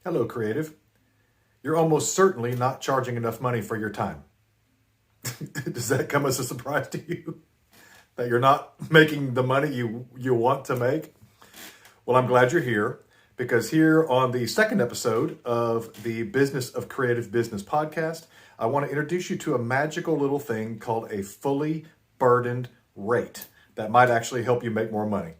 Hello, creative. You're almost certainly not charging enough money for your time. Does that come as a surprise to you? That you're not making the money you want to make? Well, I'm glad you're here because here on the second episode of the Business of Creative Business podcast, I want to introduce you to a magical little thing called a fully burdened rate that might actually help you make more money.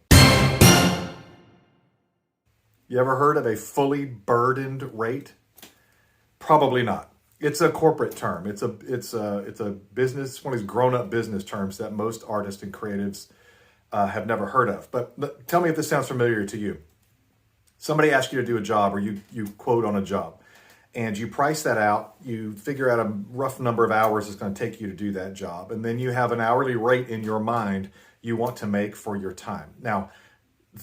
You ever heard of a fully burdened rate? Probably not. It's a corporate term. It's a business, one of these grown-up business terms that most artists and creatives have never heard of. But tell me if this sounds familiar to you. Somebody asks you to do a job, or you quote on a job, and you price that out. You figure out a rough number of hours it's going to take you to do that job, and then you have an hourly rate in your mind you want to make for your time. Now,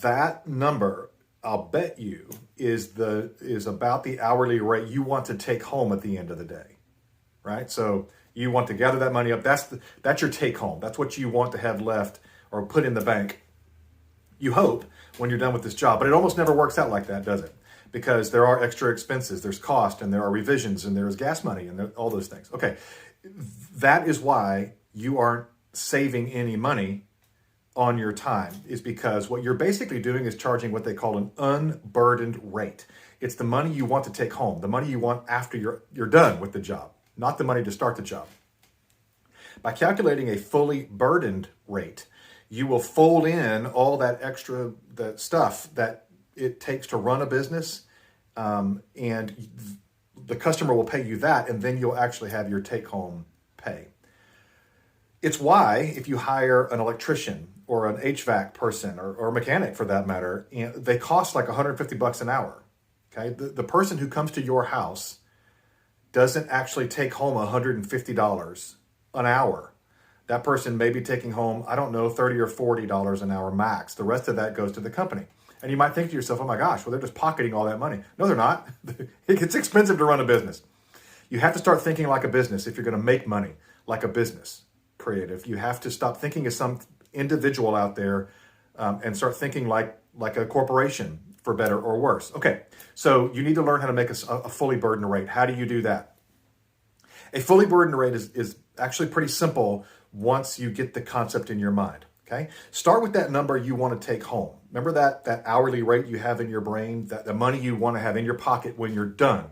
that number, I'll bet you, is about the hourly rate you want to take home at the end of the day, right? So you want to gather that money up. That's your take home. That's what you want to have left or put in the bank, you hope, when you're done with this job. But it almost never works out like that, does it? Because there are extra expenses, there's cost, and there are revisions, and there's gas money, and all those things. Okay, that is why you aren't saving any money on your time, is because what you're basically doing is charging what they call an unburdened rate. It's the money you want to take home, the money you want after you're done with the job, not the money to start the job. By calculating a fully burdened rate, you will fold in all that extra stuff that it takes to run a business, and the customer will pay you that, and then you'll actually have your take-home pay. It's why if you hire an electrician or an HVAC person or a mechanic for that matter, they cost like $150 an hour. Okay, the person who comes to your house doesn't actually take home $150 an hour. That person may be taking home, I don't know, $30 or $40 an hour max. The rest of that goes to the company. And you might think to yourself, oh my gosh, well, they're just pocketing all that money. No, they're not. It gets expensive to run a business. You have to start thinking like a business if you're going to make money like a business, creative. You have to stop thinking as some individual out there and start thinking like a corporation, for better or worse. Okay, so you need to learn how to make a fully burdened rate. How do you do that? A fully burdened rate is actually pretty simple once you get the concept in your mind. Okay, start with that number you want to take home. Remember that hourly rate you have in your brain, that the money you want to have in your pocket when you're done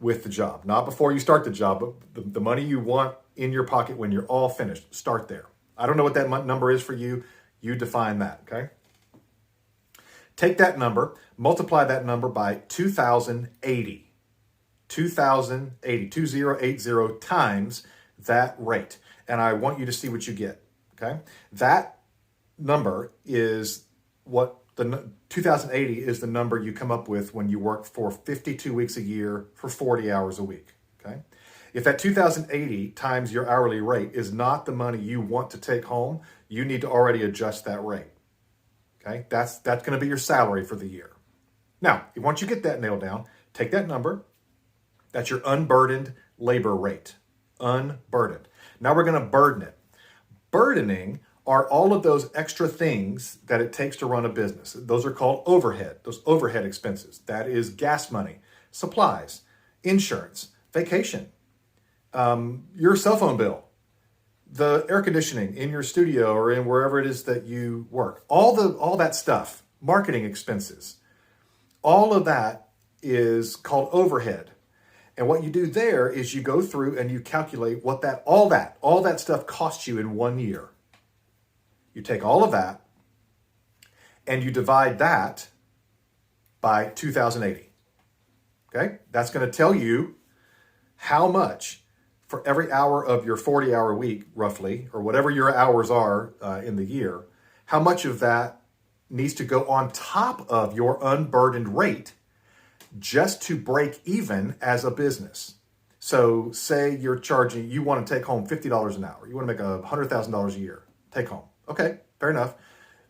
with the job, not before you start the job, but the money you want in your pocket when you're all finished. Start there. I don't know what that number is for you. You define that, okay? Take that number, multiply that number by 2080. 2080 times that rate. And I want you to see what you get, okay? That number is what the 2080 is the number you come up with when you work for 52 weeks a year for 40 hours a week, okay? If that 2080 times your hourly rate is not the money you want to take home, you need to already adjust that rate, okay? That's going to be your salary for the year. Now, once you get that nailed down, take that number. That's your unburdened labor rate, unburdened. Now we're going to burden it. Burdening are all of those extra things that it takes to run a business. Those are called overhead, those overhead expenses. That is gas money, supplies, insurance, vacation, your cell phone bill, the air conditioning in your studio or in wherever it is that you work. All that stuff, marketing expenses, all of that is called overhead. And what you do there is you go through and you calculate what all that stuff costs you in 1 year. You take all of that and you divide that by 2080. Okay? That's going to tell you how much for every hour of your 40-hour week, roughly, or whatever your hours are in the year, how much of that needs to go on top of your unburdened rate just to break even as a business. So say you want to take home $50 an hour. You want to make $100,000 a year, take home. Okay, fair enough.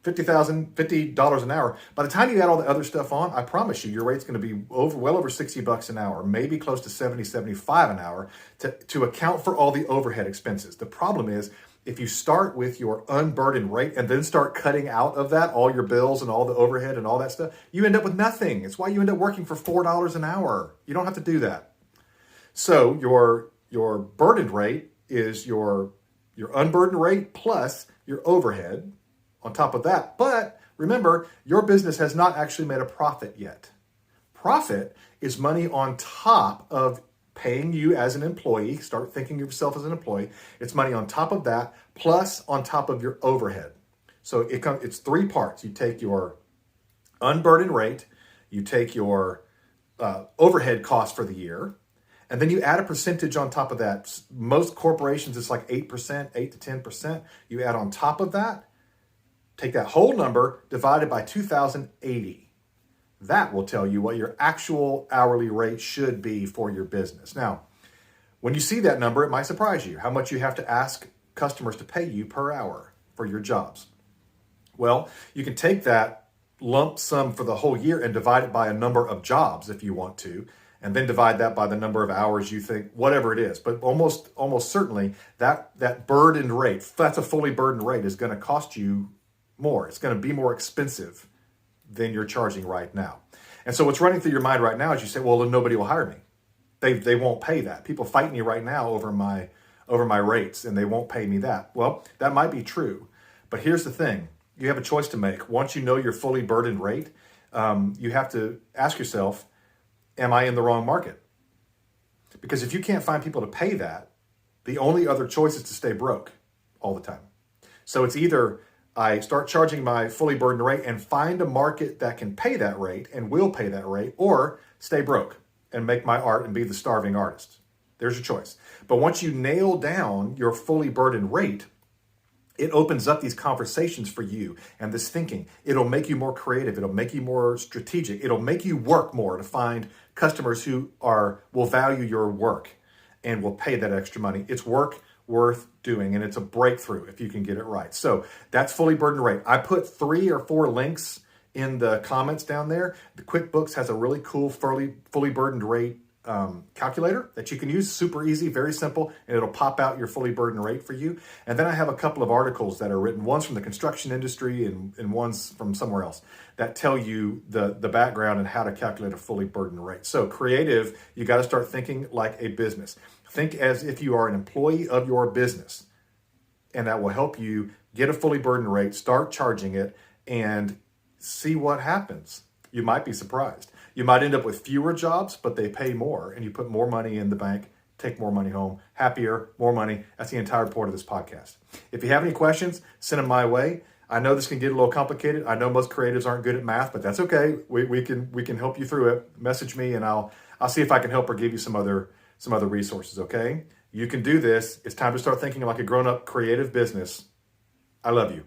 $50 an hour. By the time you add all the other stuff on, I promise you, your rate's going to be well over $60 an hour, maybe close to $70, $75 an hour to account for all the overhead expenses. The problem is if you start with your unburdened rate and then start cutting out of that all your bills and all the overhead and all that stuff, you end up with nothing. It's why you end up working for $4 an hour. You don't have to do that. So your burdened rate is your unburdened rate plus your overhead on top of that. But remember, your business has not actually made a profit yet. Profit is money on top of paying you as an employee. Start thinking of yourself as an employee. It's money on top of that, plus on top of your overhead. So it's three parts. You take your unburdened rate, you take your overhead cost for the year, and then you add a percentage on top of that. Most corporations, it's like 8%, 8 to 10%. You add on top of that, take that whole number, divided by 2,080. That will tell you what your actual hourly rate should be for your business. Now, when you see that number, it might surprise you how much you have to ask customers to pay you per hour for your jobs. Well, you can take that lump sum for the whole year and divide it by a number of jobs if you want to, and then divide that by the number of hours you think, whatever it is. But almost certainly that burdened rate, that's a fully burdened rate, is going to cost you more. It's going to be more expensive than you're charging right now. And so what's running through your mind right now is you say, well, then nobody will hire me. They won't pay that. People fight me right now over my rates, and they won't pay me that. Well, that might be true. But here's the thing. You have a choice to make. Once you know your fully burdened rate, you have to ask yourself, am I in the wrong market? Because if you can't find people to pay that, the only other choice is to stay broke all the time. So it's either I start charging my fully burdened rate and find a market that can pay that rate and will pay that rate, or stay broke and make my art and be the starving artist. There's your choice. But once you nail down your fully burdened rate, it opens up these conversations for you and this thinking. It'll make you more creative. It'll make you more strategic. It'll make you work more to find customers who will value your work and will pay that extra money. It's work worth doing, and it's a breakthrough if you can get it right. So that's fully burdened rate. I put 3 or 4 links in the comments down there. The QuickBooks has a really cool fully burdened rate calculator that you can use. Super easy, very simple, and it'll pop out your fully burdened rate for you. And then I have a couple of articles that are written, one's from the construction industry and one's from somewhere else, that tell you the background and how to calculate a fully burdened rate. So creative, you got to start thinking like a business. Think as if you are an employee of your business, and that will help you get a fully burdened rate, start charging it, and see what happens. You might be surprised. You might end up with fewer jobs, but they pay more, and you put more money in the bank, take more money home, happier, more money. That's the entire point of this podcast. If you have any questions, send them my way. I know this can get a little complicated. I know most creatives aren't good at math, but that's okay. We can help you through it. Message me, and I'll see if I can help or give you some other resources, okay? You can do this. It's time to start thinking like a grown-up creative business. I love you.